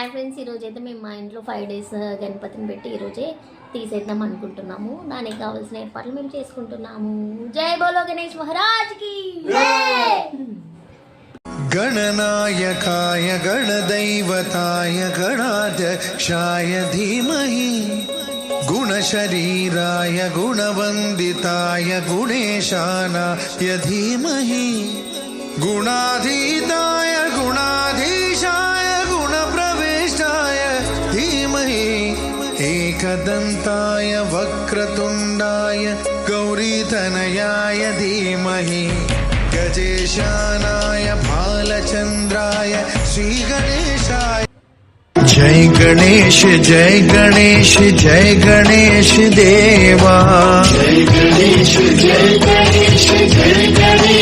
Hi friends, ఈరోజు అయితే మేము మా ఇంట్లో 5 days గణపతిని పెట్టి ఈరోజే తీసేద్దాం అనుకుంటున్నాము. దానికి కావాల్సిన ఏర్పాట్లు మేము చేసుకుంటున్నాము. జై బోలో గణేష్ మహారాజ్కి గణనాయకాయ గణదైవతాయ గణాధ్యక్షాయ ధీమహి గుణశరీరాయ గుణవందితాయ గుణేశానాయ ధీమహి గుణాధీతాయ గుణాధీశాయ గుణప్రవిష్టాయ ధీమహి ఏకదంతాయ వక్రతుండాయ గౌరీతనయాయ ధీమహి గజేశానాయ బాలచంద్రాయ శ్రీ గణేశాయ. జై గణేష్ జై గణేష్ జై గణేష్ దేవా. జై గణేష్ జై గణేష్ జై గణేష్